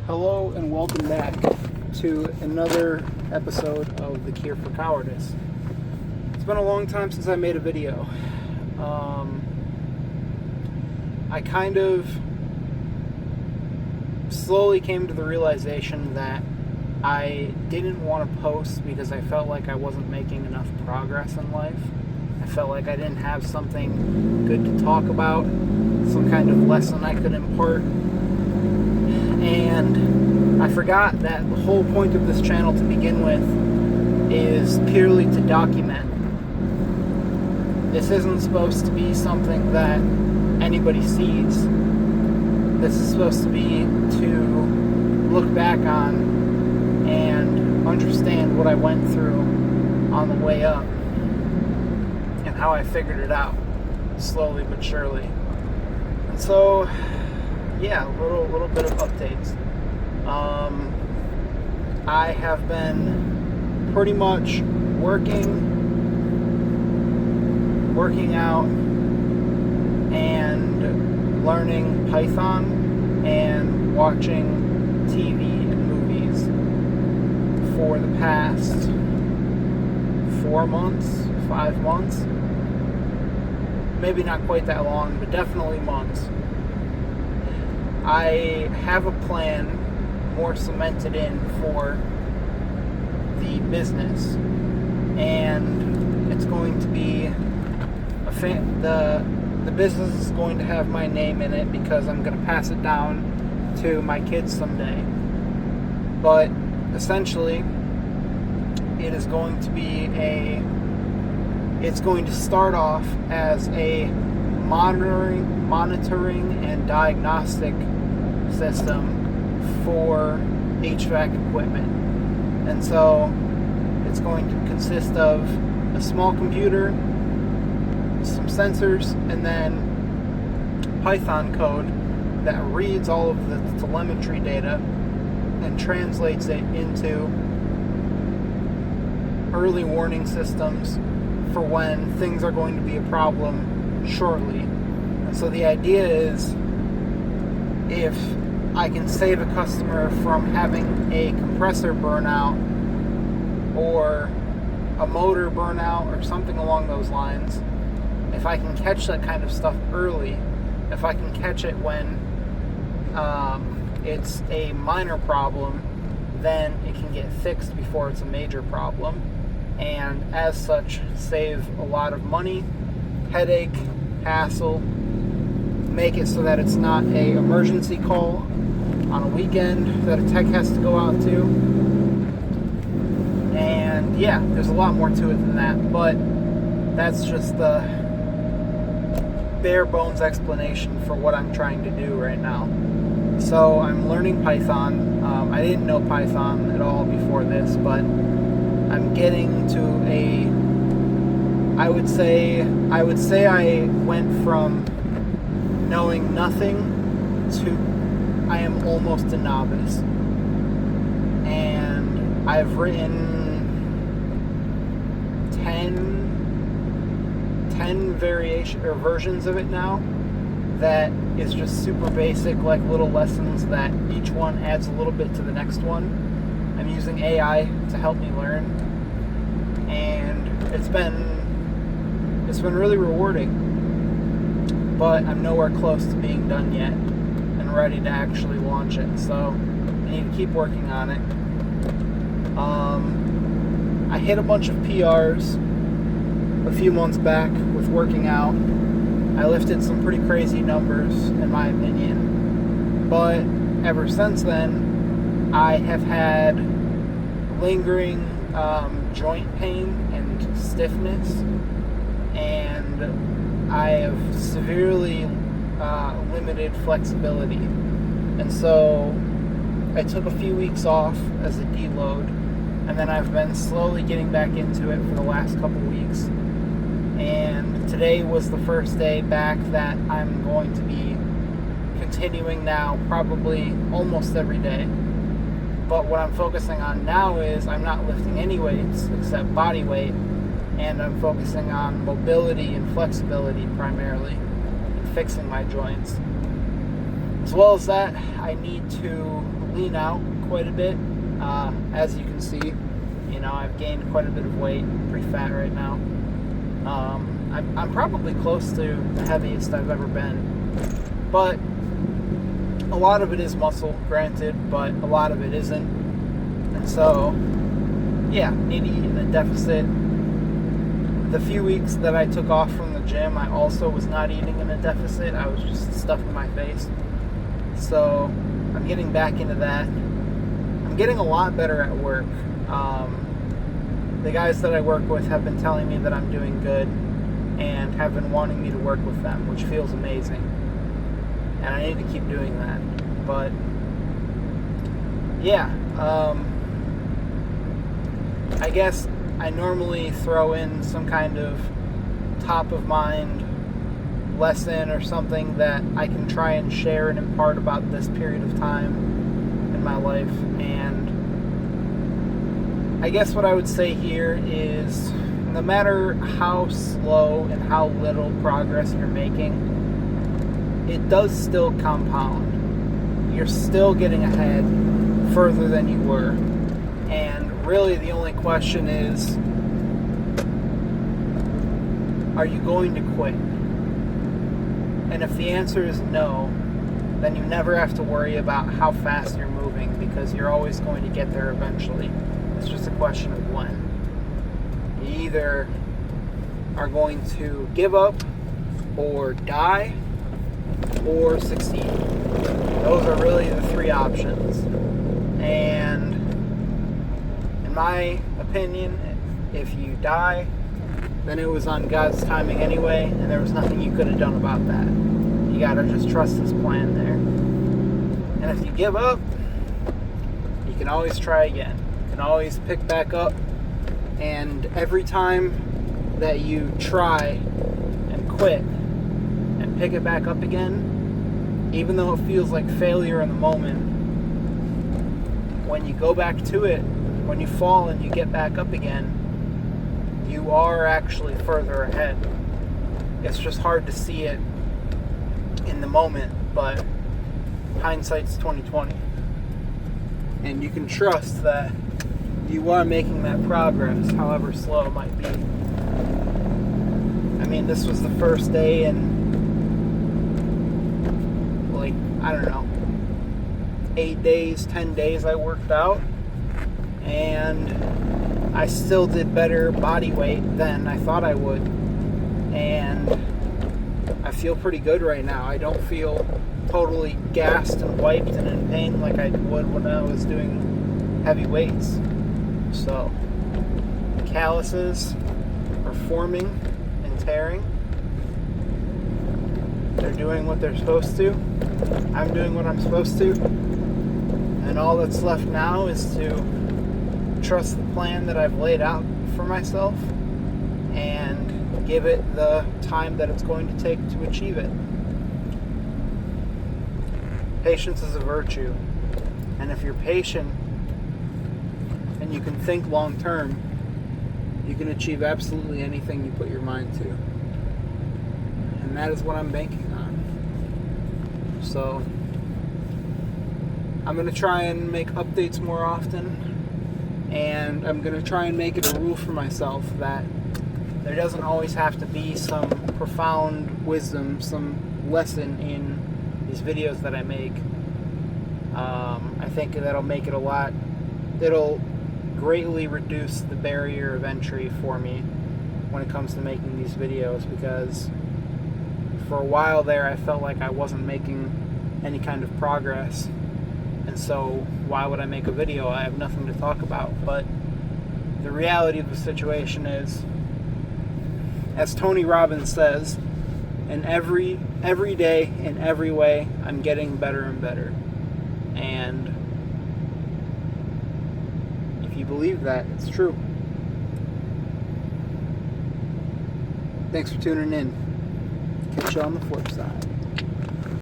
Hello and welcome back to another episode of The Cure for Cowardice. It's been a long time since I made a video. I kind of slowly came to the realization that I didn't want to post because I felt like I wasn't making enough progress in life. I felt like I didn't have something good to talk about, some kind of lesson I could impart. And I forgot that the whole point of this channel to begin with is purely to document. This isn't supposed to be something that anybody sees. This is supposed to be to look back on and understand what I went through on the way up and how I figured it out slowly but surely. And so yeah, a little bit of updates. I have been pretty much working out and learning Python and watching TV and movies for the past 4 months, 5 months. Maybe not quite that long, but definitely months. I have a plan more cemented in for the business, and it's going to be the business is going to have my name in it because I'm going to pass it down to my kids someday. But essentially, it is going to be it's going to start off as a monitoring and diagnostic system for HVAC equipment. And so it's going to consist of a small computer, some sensors, and then Python code that reads all of the telemetry data and translates it into early warning systems for when things are going to be a problem shortly. And so the idea is, if I can save a customer from having a compressor burnout or a motor burnout or something along those lines, if I can catch that kind of stuff early, if I can catch it when it's a minor problem, then it can get fixed before it's a major problem, and as such save a lot of money, headache, hassle, make it so that it's not a emergency call on a weekend that a tech has to go out to. And yeah, there's a lot more to it than that, but that's just the bare bones explanation for what I'm trying to do right now. So I'm learning Python. I didn't know Python at all before this, but I'm getting to I would say I went from knowing nothing to I am almost a novice. And I've written 10 variation or versions of it now that is just super basic, like little lessons that each one adds a little bit to the next one. I'm using AI to help me learn, and it's been really rewarding, but I'm nowhere close to being done yet and ready to actually launch it, so I need to keep working on it. I hit a bunch of PRs a few months back with working out. I lifted some pretty crazy numbers in my opinion, but ever since then I have had lingering joint pain and stiffness, and I have severely limited flexibility. And so I took a few weeks off as a deload, and then I've been slowly getting back into it for the last couple weeks. And today was the first day back that I'm going to be continuing now, probably almost every day. But what I'm focusing on now is I'm not lifting any weights except body weight, and I'm focusing on mobility and flexibility primarily, and fixing my joints. As well as that, I need to lean out quite a bit. As you can see, I've gained quite a bit of weight. Pretty fat right now. I'm probably close to the heaviest I've ever been. But a lot of it is muscle, granted, but a lot of it isn't. And so, yeah, need to eat in a deficit. The few weeks that I took off from the gym, I also was not eating in a deficit. I was just stuffing my face. So I'm getting back into that. I'm getting a lot better at work. The guys that I work with have been telling me that I'm doing good and have been wanting me to work with them, which feels amazing. And I need to keep doing that. But yeah, I guess I normally throw in some kind of top of mind lesson or something that I can try and share and impart about this period of time in my life. And I guess what I would say here is, no matter how slow and how little progress you're making, it does still compound. You're still getting ahead further than you were. And really the only question is, are you going to quit? And if the answer is no, then you never have to worry about how fast you're moving, because you're always going to get there eventually. It's just a question of when. You either are going to give up, or die, or succeed. Those are really the three options. And in my opinion, if you die, then it was on God's timing anyway, and there was nothing you could have done about that. You gotta just trust His plan there. And if you give up, you can always try again. You can always pick back up, and every time that you try and quit and pick it back up again, even though it feels like failure in the moment, when you go back to it, when you fall and you get back up again, you are actually further ahead. It's just hard to see it in the moment, but hindsight's 20/20. And you can trust that you are making that progress, however slow it might be. I mean, this was the first day in, like, I don't know, 8 days, 10 days I worked out, and I still did better body weight than I thought I would. And I feel pretty good right now. I don't feel totally gassed and wiped and in pain like I would when I was doing heavy weights. So, the calluses are forming and tearing. They're doing what they're supposed to. I'm doing what I'm supposed to. And all that's left now is to trust the plan that I've laid out for myself and give it the time that it's going to take to achieve it. Patience is a virtue. And if you're patient and you can think long term, you can achieve absolutely anything you put your mind to. And that is what I'm banking on. So I'm going to try and make updates more often, and I'm going to try and make it a rule for myself that there doesn't always have to be some profound wisdom, some lesson in these videos that I make. I think that'll make it it'll greatly reduce the barrier of entry for me when it comes to making these videos, because for a while there I felt like I wasn't making any kind of progress. And so why would I make a video? I have nothing to talk about. But the reality of the situation is, as Tony Robbins says, in every day, in every way, I'm getting better and better. And if you believe that, it's true. Thanks for tuning in. Catch you on the flip side.